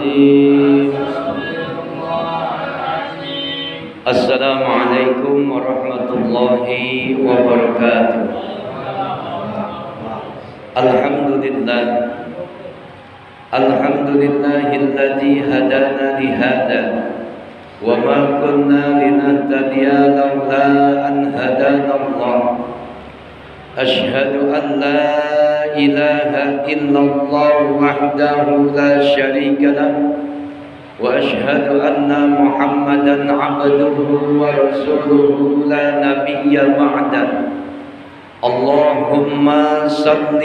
العظيم. السلام عليكم ورحمة الله وبركاته. الحمد لله الذي هدانا لهذا وما كنا لنهتدي لولا أن هدانا الله. أشهد أن لا إله إلا الله وحده لا شريك له وأشهد أن محمدا عبده ورسوله لا نبي بعده. اللهم صل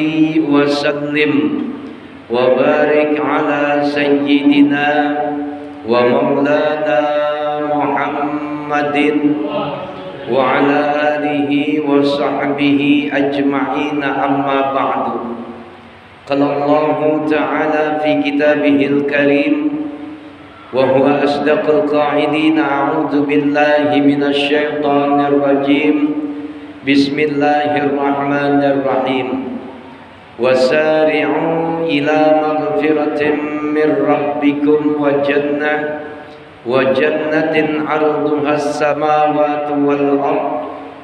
وسلم وبارك على سيدنا ومولانا محمد وعلى آله وصحبه أجمعين. أما بعد، قال الله تعالى في كتابه الكريم وهو أصدق القائلين: أعوذ بالله من الشيطان الرجيم. بسم الله الرحمن الرحيم. وسارعوا إلى مغفرة من ربكم وجنة عرضها السماوات والأرض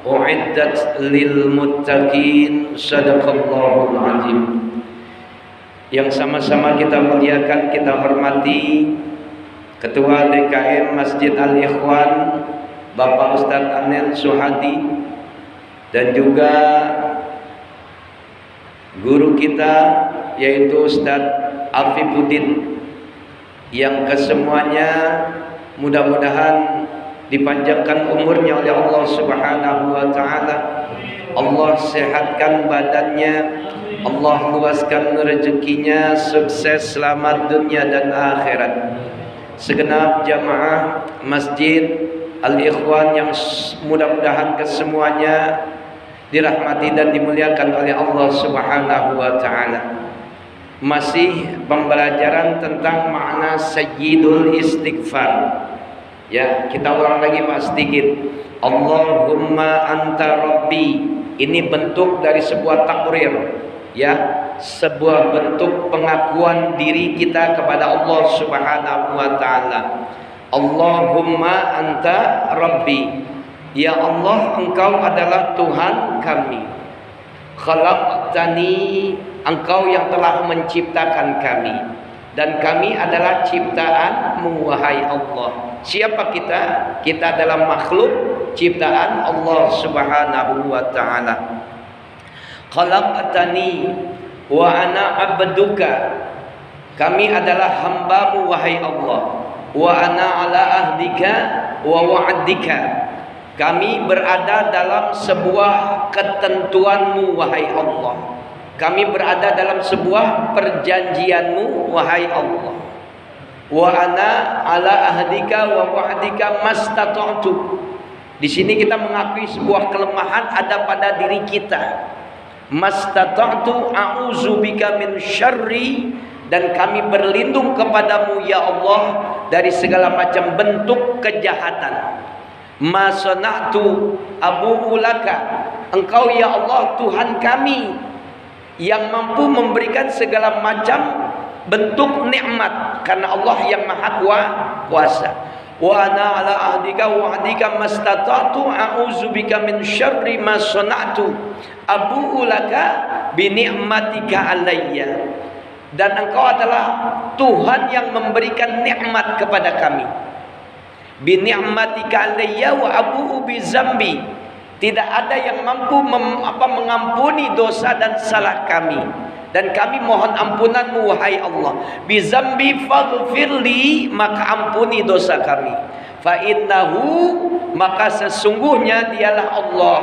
أعدت للمتقين. Sadaqallahul Azim. Yang sama-sama kita muliakan, kita hormati Ketua DKM Masjid Al-Ikhwan Bapak Ustadz Anel Suhadi, dan juga guru kita yaitu Ustadz Afifuddin, yang kesemuanya mudah-mudahan dipanjangkan umurnya oleh Allah Subhanahu wa taala. Allah sehatkan badannya, Allah luaskan rezekinya, sukses selamat dunia dan akhirat. Segenap jamaah Masjid Al-Ikhwan yang mudah-mudahan kesemuanya dirahmati dan dimuliakan oleh Allah Subhanahu wa taala. Masih pembelajaran tentang makna sayyidul istighfar. Ya, kita ulang lagi Pak sedikit. Allahumma anta rabbi. Ini bentuk dari sebuah takrir, ya, sebuah bentuk pengakuan diri kita kepada Allah Subhanahu wa taala. Allahumma anta rabbi. Ya Allah, Engkau adalah Tuhan kami. Khalaqtani, Engkau yang telah menciptakan kami, dan kami adalah ciptaan-Mu wahai Allah. Siapa kita? Kita adalah makhluk ciptaan Allah Subhanahu wa taala. Khalaqtani wa ana abduka. Kami adalah hamba-Mu wahai Allah. Wa ana ala ahdika wa wa'dika. Kami berada dalam sebuah ketentuan-Mu wahai Allah. Kami berada dalam sebuah perjanjian-Mu wahai Allah. Wa ana ala ahdika wa wa'dika mastata'tu. Di sini kita mengakui sebuah kelemahan ada pada diri kita. Mastata'tu a'udzubika min syarri, dan kami berlindung kepadamu ya Allah dari segala macam bentuk kejahatan. Ma sana'tu abu'u laka. Engkau ya Allah Tuhan kami yang mampu memberikan segala macam bentuk nikmat, karena Allah yang maha kuasa. Wa ana ala ahdika wa ahdika mastata'tu a'udzubika min syarri ma sana'tu abu'u laka bi ni'matika alayya. Dan Engkau adalah Tuhan yang memberikan nikmat kepada kami. Bi ni'matika alayya wa abu'u bi zambi. Tidak ada yang mampu mengampuni dosa dan salah kami, dan kami mohon ampunan-Mu wahai Allah. Bi zambi faghfirli, maka ampuni dosa kami. Fa innahu, maka sesungguhnya dialah Allah,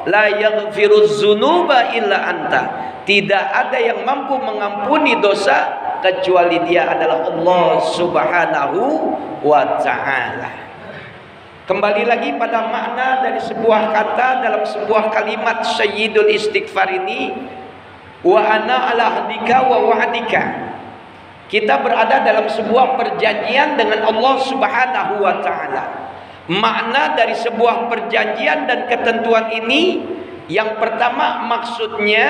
la yaghfiruz dzunuba illa anta. Tidak ada yang mampu mengampuni dosa kecuali Dia adalah Allah Subhanahu wa taala. Kembali lagi pada makna dari sebuah kata dalam sebuah kalimat sayyidul istighfar ini. Wa ana ala ahdika wa wa'dika. Kita berada dalam sebuah perjanjian dengan Allah Subhanahu wa taala. Makna dari sebuah perjanjian dan ketentuan ini Yang pertama maksudnya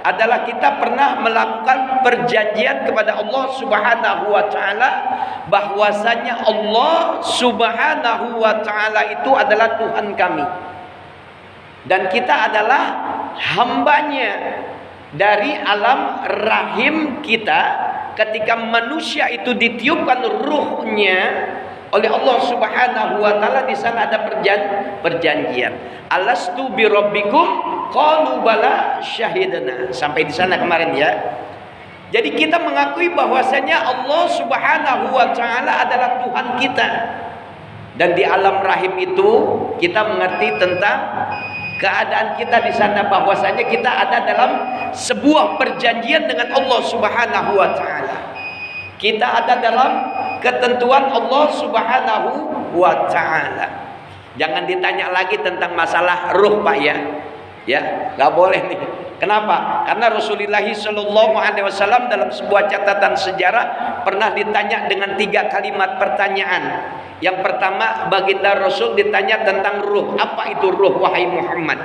adalah kita pernah melakukan perjanjian kepada Allah Subhanahu wa taala bahwasanya Allah Subhanahu wa taala itu adalah Tuhan kami. Dan kita adalah hambanya dari alam rahim kita ketika manusia itu ditiupkan ruhnya oleh Allah Subhanahu wa taala. Di sana ada perjanjian. Alastu bi rabbikum qalu bala syahidna. Sampai di sana kemarin ya. Jadi kita mengakui bahwasanya Allah Subhanahu wa taala adalah Tuhan kita. Dan di alam rahim itu kita mengerti tentang keadaan kita di sana bahwasanya kita ada dalam sebuah perjanjian dengan Allah Subhanahu wa taala. Kita ada dalam ketentuan Allah Subhanahu wa taala. Jangan ditanya lagi tentang masalah ruh, Pak ya. Ya, nggak boleh nih. Kenapa? Karena Rasulullah SAW dalam sebuah catatan sejarah pernah ditanya dengan 3 kalimat pertanyaan. Yang pertama, baginda Rasul ditanya tentang ruh. Apa itu ruh, wahai Muhammad?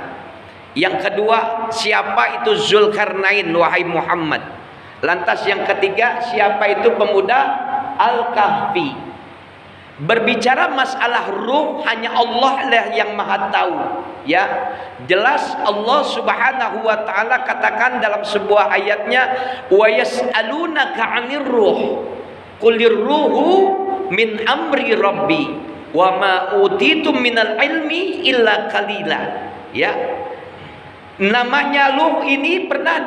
Yang kedua, siapa itu Zulkarnain, wahai Muhammad? Lantas yang ketiga, siapa itu pemuda Al-Kahfi? Berbicara masalah ruh, hanya Allah lah yang maha tahu. Ya, jelas Allah Subhanahu wa taala katakan dalam sebuah ayatnya, wa yas'alunaka 'anir ruh qulir ruhu min amri rabbi wa ma utitum minal ilmi illa qalila. Ya, namanya ruh ini pernah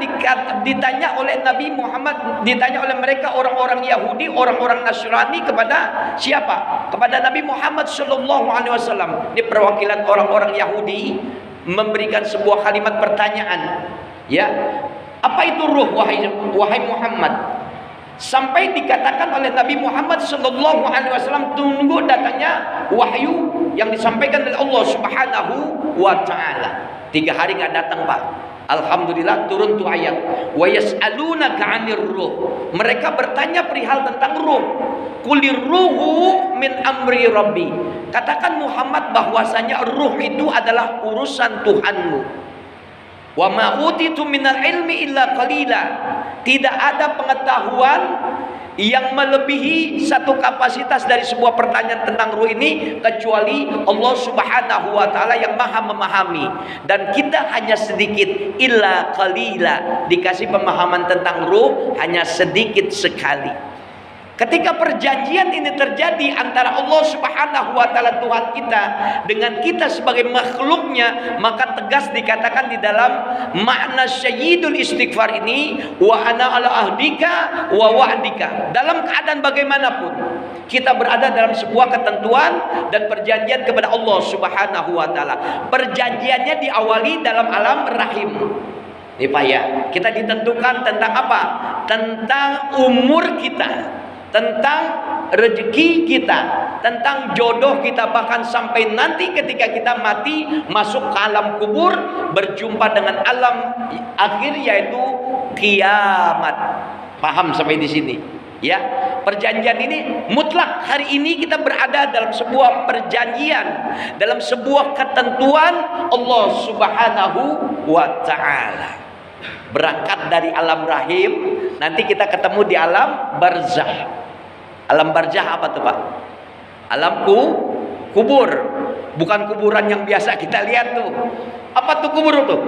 ditanya oleh Nabi Muhammad, ditanya oleh mereka orang-orang Yahudi, orang-orang Nasrani kepada siapa? Kepada Nabi Muhammad sallallahu alaihi wasallam. Ini perwakilan orang-orang Yahudi memberikan sebuah kalimat pertanyaan. Ya, apa itu ruh, wahai Muhammad? Sampai dikatakan oleh Nabi Muhammad sallallahu alaihi wasallam, tunggu datangnya wahyu yang disampaikan oleh Allah Subhanahu wa taala. 3 hari nggak datang, Pak. Alhamdulillah turun tuh ayat. Wa yas'alunaka 'anir ruh. Mereka bertanya perihal tentang ruh. Qulir ruhu min amri rabbi. Katakan Muhammad bahwasanya ruh itu adalah urusan Tuhanmu. Wa ma utitu minal ilmi illa qalila. Tidak ada pengetahuan yang melebihi satu kapasitas dari sebuah pertanyaan tentang ruh ini kecuali Allah Subhanahu wa taala yang maha memahami, dan kita hanya sedikit, illa qalila, dikasih pemahaman tentang ruh hanya sedikit sekali. Ketika perjanjian ini terjadi antara Allah Subhanahu wa taala Tuhan kita dengan kita sebagai makhluknya, maka tegas dikatakan di dalam makna sayyidul istighfar ini, wa ana ala ahdika wa wa'dika. Dalam keadaan bagaimanapun kita berada dalam sebuah ketentuan dan perjanjian kepada Allah Subhanahu wa taala. Perjanjiannya diawali dalam alam rahim. Nih Pak ya, kita ditentukan tentang apa? Tentang umur kita, tentang rezeki kita, tentang jodoh kita, bahkan sampai nanti ketika kita mati masuk ke alam kubur, berjumpa dengan alam akhir yaitu kiamat. Paham sampai di sini? Ya, perjanjian ini mutlak. Hari ini kita berada dalam sebuah perjanjian, dalam sebuah ketentuan Allah Subhanahu wa taala. Berangkat dari alam rahim, nanti kita ketemu di alam barzah. Alam barzah apa tuh Pak? Alam kubur. Bukan kuburan yang biasa kita lihat tuh. Apa tuh kubur tuh?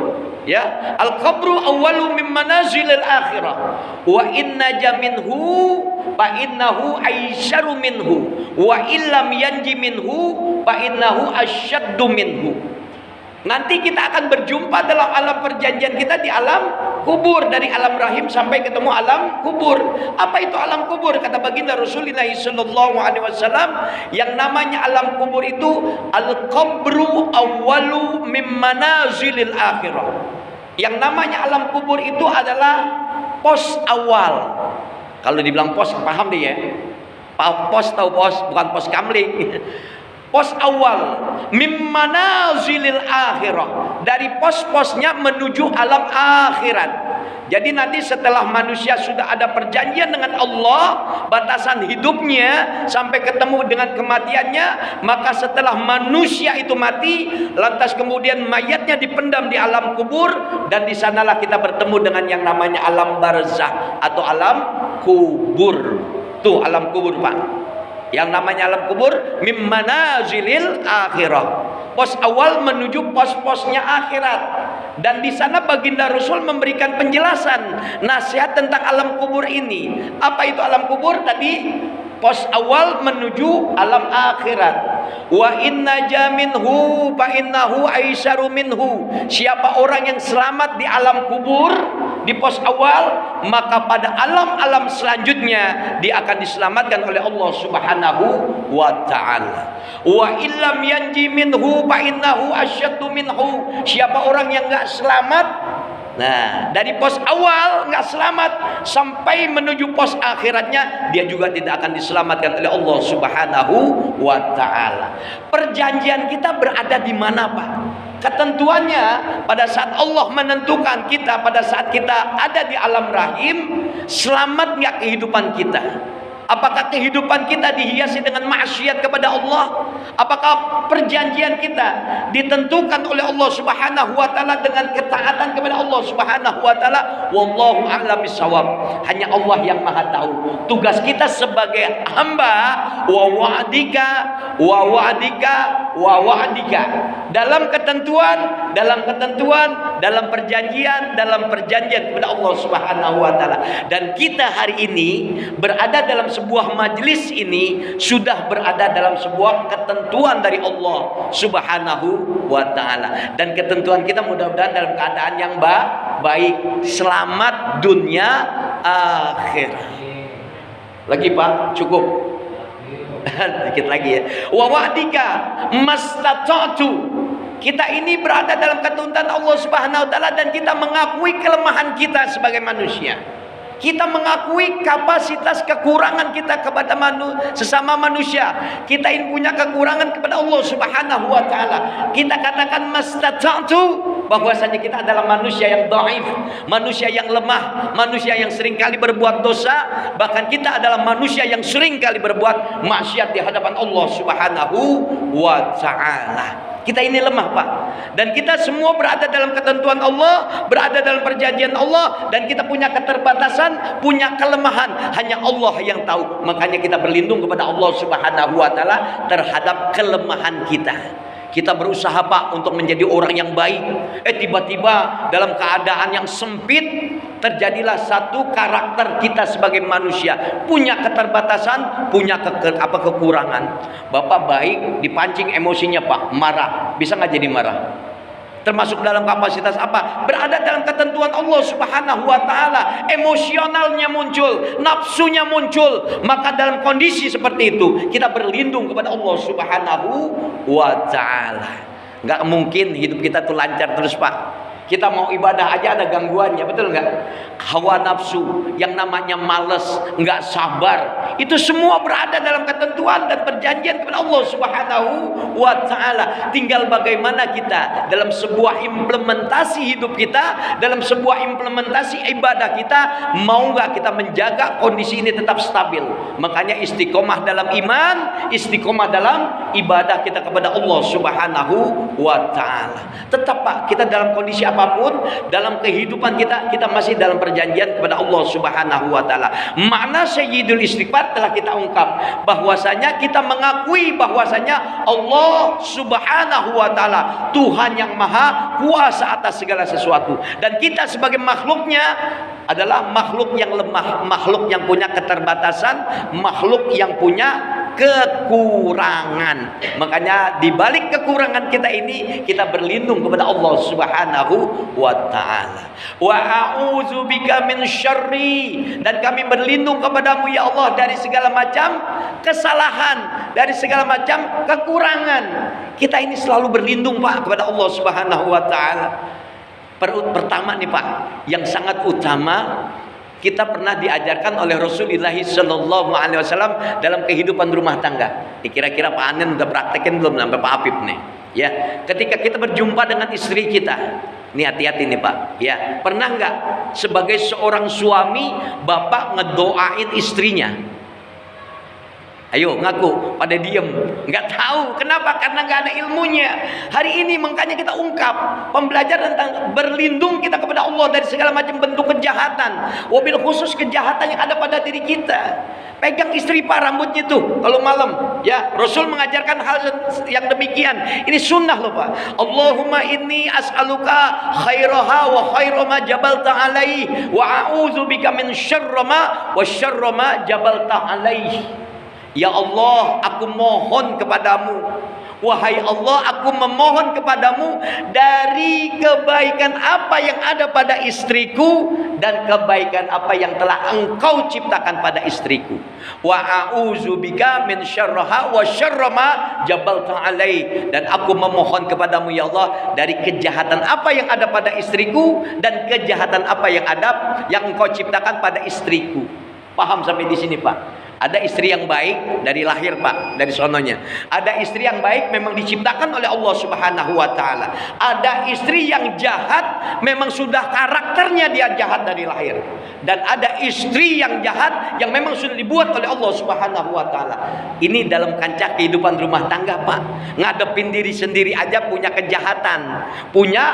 Ya, al-qabru awwalu min manazilil akhirah. Wa inna jaminhu fa innahu aisyaru minhu wa illam yanji minhu fa innahu asyaddu minhu. Nanti kita akan berjumpa dalam alam perjanjian kita di alam kubur, dari alam rahim sampai ketemu alam kubur. Apa itu alam kubur? Kata baginda Rasulullah sallallahu alaihi wasallam, yang namanya alam kubur itu al-qabru awwalu min manazilil akhirah. Yang namanya alam kubur itu adalah pos awal. Kalau dibilang pos, paham deh ya. Pos tahu pos, bukan pos kamling. Pos awal min manazilil akhirah, dari pos-posnya menuju alam akhirat. Jadi nanti setelah manusia sudah ada perjanjian dengan Allah, batasan hidupnya sampai ketemu dengan kematiannya, maka setelah manusia itu mati, lantas kemudian mayatnya dipendam di alam kubur, dan di sanalah kita bertemu dengan yang namanya alam barzakh atau alam kubur. Tuh alam kubur, Pak. Yang namanya alam kubur mim manazilil akhirah. Pos awal menuju pos-posnya akhirat. Dan di sana baginda Rasul memberikan penjelasan, nasihat tentang alam kubur ini. Apa itu alam kubur tadi? Pos awal menuju alam akhirat. Wa inna jaminhu fa innahu aisaru minhu. Siapa orang yang selamat di alam kubur, di pos awal, maka pada alam-alam selanjutnya dia akan diselamatkan oleh Allah Subhanahu wa taala. Wa illam yanji minhu fa innahu asyaddu minhu. Siapa orang yang enggak selamat, nah, dari pos awal nggak selamat sampai menuju pos akhiratnya, dia juga tidak akan diselamatkan oleh Allah Subhanahu wa taala. Perjanjian kita berada di mana, Pak? Ketentuannya pada saat Allah menentukan kita, pada saat kita ada di alam rahim, selamat nggak kehidupan kita? Apakah kehidupan kita dihiasi dengan maksiat kepada Allah? Apakah perjanjian kita ditentukan oleh Allah Subhanahu wa taala dengan ketaatan kepada Allah Subhanahu wa taala? Wallahu a'lam bishawab. Hanya Allah yang Maha tahu. Tugas kita sebagai hamba, wa wa'dika wa wa'dika wa wa'dika. Dalam ketentuan, dalam perjanjian kepada Allah Subhanahu wa taala. Dan kita hari ini berada dalam sebuah majlis ini sudah berada dalam sebuah ketentuan dari Allah Subhanahu wa taala, dan ketentuan kita mudah-mudahan dalam keadaan yang baik, selamat dunia akhirat. Lagi, Pak, cukup. Dikit lagi ya. Wa wa'dika mastata'tu. Kita ini berada dalam ketentuan Allah Subhanahu wa taala, dan kita mengakui kelemahan kita sebagai manusia. Kita mengakui kapasitas kekurangan kita kepada sesama manusia. Kita ini punya kekurangan kepada Allah Subhanahu wa taala. Kita katakan mastata'tu, bahwasanya kita adalah manusia yang dhaif, manusia yang lemah, manusia yang seringkali berbuat dosa, bahkan kita adalah manusia yang seringkali berbuat maksiat di hadapan Allah Subhanahu wa taala. Kita ini lemah, Pak. Dan kita semua berada dalam ketentuan Allah, berada dalam perjanjian Allah, dan kita punya keterbatasan, punya kelemahan. Hanya Allah yang tahu. Makanya kita berlindung kepada Allah Subhanahu wa taala terhadap kelemahan kita. Kita berusaha, Pak, untuk menjadi orang yang baik. Tiba-tiba dalam keadaan yang sempit terjadilah satu karakter kita sebagai manusia, punya keterbatasan, punya kekurangan. Bapak baik, dipancing emosinya, Pak, marah. Bisa nggak jadi marah? Termasuk dalam kapasitas apa? Berada dalam ketentuan Allah Subhanahu wa taala. Emosionalnya muncul, nafsunya muncul. Maka dalam kondisi seperti itu, kita berlindung kepada Allah Subhanahu wa taala. Enggak mungkin hidup kita tuh lancar terus, Pak. Kita mau ibadah aja ada gangguannya, betul nggak? Hawa nafsu, yang namanya males, nggak sabar, itu semua berada dalam ketentuan dan perjanjian kepada Allah Subhanahu wa taala. Tinggal bagaimana kita dalam sebuah implementasi hidup kita, dalam sebuah implementasi ibadah kita, mau nggak kita menjaga kondisi ini tetap stabil. Makanya istiqomah dalam iman, istiqomah dalam ibadah kita kepada Allah Subhanahu wa taala. Tetap, Pak, kita dalam kondisi apapun dalam kehidupan kita masih dalam perjanjian kepada Allah Subhanahu wa taala. Makna sayyidul istighfar telah kita ungkap, bahwasanya kita mengakui bahwasanya Allah Subhanahu wa taala Tuhan yang maha kuasa atas segala sesuatu, dan kita sebagai makhluknya adalah makhluk yang lemah, makhluk yang punya keterbatasan, makhluk yang punya kekurangan. Makanya di balik kekurangan kita ini, kita berlindung kepada Allah Subhanahu wa taala. Wa a'udzu bika min syarri, dan kami berlindung kepadamu ya Allah dari segala macam kesalahan, dari segala macam kekurangan. Kita ini selalu berlindung, Pak, kepada Allah Subhanahu wa taala. Pertama nih, Pak, yang sangat utama, kita pernah diajarkan oleh Rasulullah Sallallahu Alaihi Wasallam dalam kehidupan rumah tangga. Kira-kira Pak Anen udah praktekin belum sampai Pak Apip nih? Ya, ketika kita berjumpa dengan istri kita, Ini hati-hati nih Pak. Ya, pernah nggak sebagai seorang suami Bapak ngedoain istrinya? Ayo ngaku, pada diem, nggak tahu kenapa, karena nggak ada ilmunya. Hari ini makanya kita ungkap pembelajaran tentang berlindung kita kepada Allah dari segala macam bentuk kejahatan, wabil khusus kejahatan yang ada pada diri kita. Pegang istri Pak rambutnya tuh kalau malam, ya Rasul mengajarkan hal yang demikian. Ini sunnah loh Pak. Allahumma inni as'aluka khairaha wa khairama jabalta alaihi wa a'udzubika min syarrama wa syarrama jabalta alaihi. Ya Allah, aku mohon kepadamu, wahai Allah, aku memohon kepadamu dari kebaikan apa yang ada pada istriku dan kebaikan apa yang telah Engkau ciptakan pada istriku. Wa a'udzubika min syarraha wa syarrama jabalta alai, dan aku memohon kepadamu ya Allah dari kejahatan apa yang ada pada istriku dan kejahatan apa yang ada yang Engkau ciptakan pada istriku. Paham sampai di sini Pak? Ada istri yang baik dari lahir Pak, dari sononya. Ada istri yang baik memang diciptakan oleh Allah Subhanahu wa taala. Ada istri yang jahat memang sudah karakternya dia jahat dari lahir. Dan ada istri yang jahat yang memang sudah dibuat oleh Allah Subhanahu wa taala. Ini dalam kancah kehidupan rumah tangga Pak. Ngadepin diri sendiri aja punya kejahatan, punya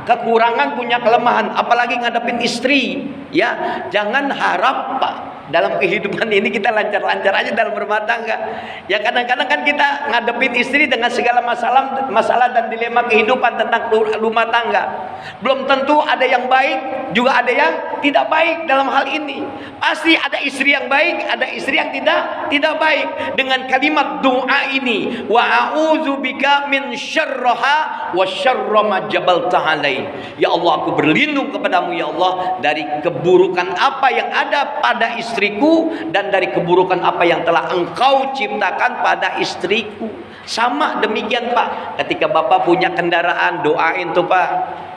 kekurangan, punya kelemahan, apalagi ngadepin istri. Ya, jangan harap Pak dalam kehidupan ini kita lancar-lancar aja dalam rumah tangga. Ya kadang-kadang kan kita ngadepin istri dengan segala masalah dan dilema kehidupan tentang rumah tangga. Belum tentu ada yang baik, juga ada yang tidak baik dalam hal ini. Pasti ada istri yang baik, ada istri yang tidak baik. Dengan kalimat doa ini, wa a'udzubika min syarraha wa syarra ma jabalta alai. Ya Allah, aku berlindung kepadamu ya Allah dari keburukan apa yang ada pada istriku dan dari keburukan apa yang telah Engkau ciptakan pada istriku. Sama demikian Pak, ketika Bapak punya kendaraan, doain tuh Pak.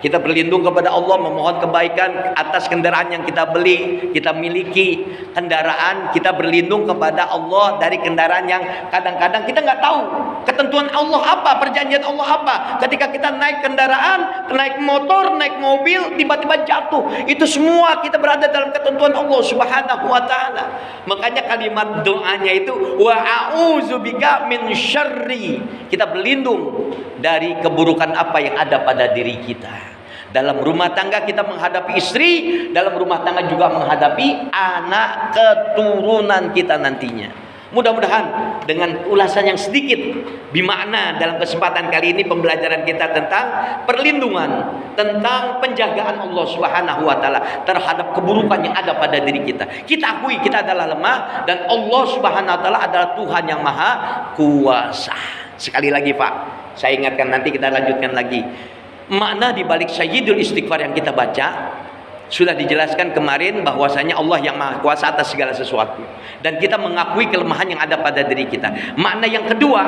Kita berlindung kepada Allah, memohon kebaikan atas kendaraan yang kita beli, kita miliki. Kendaraan, kita berlindung kepada Allah dari kendaraan yang kadang-kadang kita nggak tahu ketentuan Allah apa, perjanjian Allah apa. Ketika kita naik kendaraan, naik motor, naik mobil, tiba-tiba jatuh. Itu semua kita berada dalam ketentuan Allah Subhanahu wa taala. Makanya kalimat doanya itu wa a'udzubika min syarri. Kita berlindung dari keburukan apa yang ada pada diri kita. Dalam rumah tangga kita menghadapi istri, dalam rumah tangga juga menghadapi anak keturunan kita nantinya. Mudah-mudahan dengan ulasan yang sedikit bermakna dalam kesempatan kali ini pembelajaran kita tentang perlindungan, tentang penjagaan Allah Subhanahu wa taala terhadap keburukan yang ada pada diri kita. Kita akui kita adalah lemah dan Allah Subhanahu wa taala adalah Tuhan yang Maha Kuasa. Sekali lagi Pak, saya ingatkan, nanti kita lanjutkan lagi. Makna di balik Sayyidul Istighfar yang kita baca sudah dijelaskan kemarin bahwasanya Allah yang Maha Kuasa atas segala sesuatu dan kita mengakui kelemahan yang ada pada diri kita. Makna yang kedua,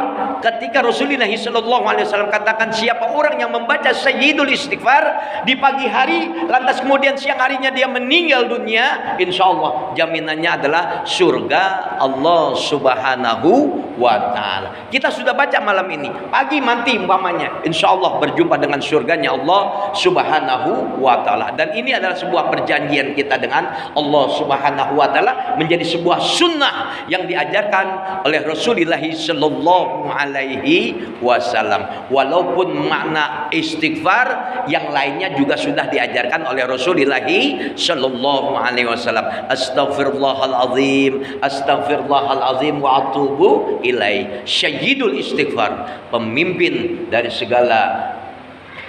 ketika Rasulullah SAW katakan siapa orang yang membaca Sayyidul Istighfar di pagi hari lantas kemudian siang harinya dia meninggal dunia, insya Allah jaminannya adalah surga Allah Subhanahu wa ta'ala. Kita sudah baca malam ini, pagi mati umpamanya, insya Allah berjumpa dengan surganya Allah Subhanahu wa ta'ala. Dan ini adalah sebuah perjanjian kita dengan Allah Subhanahu wa ta'ala, menjadi sebuah sunnah yang diajarkan oleh Rasulullah sallallahu alaihi wasallam. Walaupun makna istighfar yang lainnya juga sudah diajarkan oleh Rasulullah sallallahu alaihi wasallam. Astaghfirullahalazim, astaghfirullahalazim wa atubu ilai. Sayyidul istighfar, pemimpin dari segala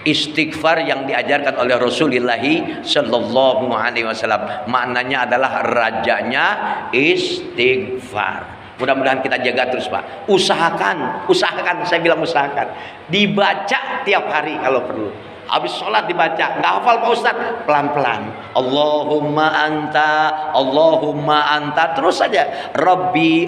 istighfar yang diajarkan oleh Rasulullah sallallahu alaihi wasallam. Maknanya adalah rajanya istighfar. Mudah-mudahan kita jaga terus Pak. Usahakan, saya bilang usahakan. Dibaca tiap hari kalau perlu. Habis sholat dibaca, nggak hafal Pak Ustaz, pelan-pelan. Allahumma anta, terus saja. Rabbi,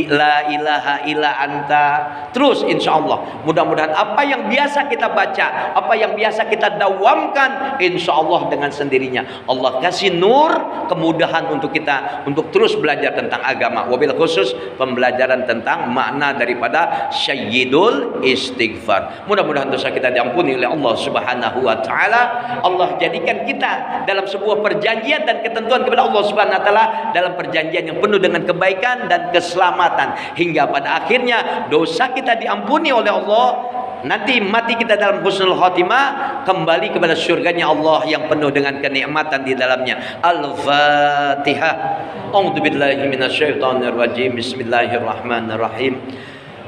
la ilaha illa anta. Terus insya Allah. Mudah-mudahan apa yang biasa kita baca, apa yang biasa kita dawamkan, insya Allah dengan sendirinya Allah kasih nur, kemudahan untuk kita untuk terus belajar tentang agama. Wabil khusus pembelajaran tentang makna daripada Sayyidul Istighfar. Mudah-mudahan dosa kita diampuni oleh Allah Subhanahu Subhanahu wa taala. Allah jadikan kita dalam sebuah perjanjian dan ketentuan kepada Allah Subhanahu wa taala dalam perjanjian yang penuh dengan kebaikan dan keselamatan, hingga pada akhirnya dosa kita diampuni oleh Allah. Nanti mati kita dalam husnul khatimah, kembali kepada surganya Allah yang penuh dengan kenikmatan di dalamnya. Al-Fatihah. A'udzubillahi minasyaitonir rajim. Bismillahirrahmanirrahim.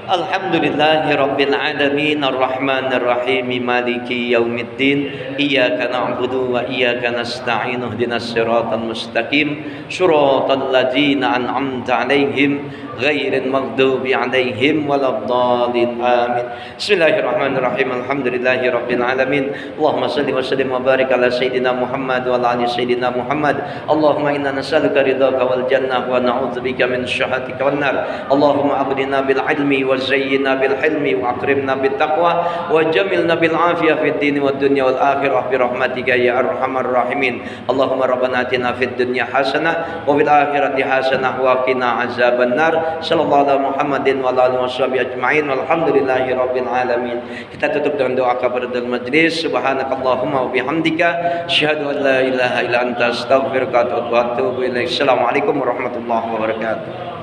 Alhamdulillahi rabbil alamin arrahmanir rahim maliki yaumiddin iyyaka na'budu wa iyyaka nasta'in ihdinas siratal mustaqim siratal ladzina an'amta 'alaihim ghairil maghdubi 'alaihim waladdallin amin. Bismillahirrahmanirrahim. Alhamdulillahi rabbil alamin. Allahumma shalli wa sallim wa barik ala sayidina Muhammad wa ala ali sayidina Muhammad. Allahumma inna nas'aluka ridhaka wal jannah wa na'udzubika min syahhatika wan nar. Allahumma aghnina bil ilmi wa zayyinna bil hilmi wa akrimna bit taqwa wa jamilna bil afiyah fid din wad dunya wal akhirah bi rahmatika ya arhamar rahimin. Allahumma rabbana atina fid dunya hasanah wa fil akhirati hasanah wa qina azaban nar. Sallallahu alaihi Muhammadin wa ala alihi washabihi ajmain. Walhamdulillahi rabbil alamin. Kita tutup dengan doa kafaratul majlis. Subhanakallahumma wa bihamdika asyhadu an la ilaha illa anta astaghfiruka wa atubu ilaik. Assalamualaikum warahmatullahi wabarakatuh.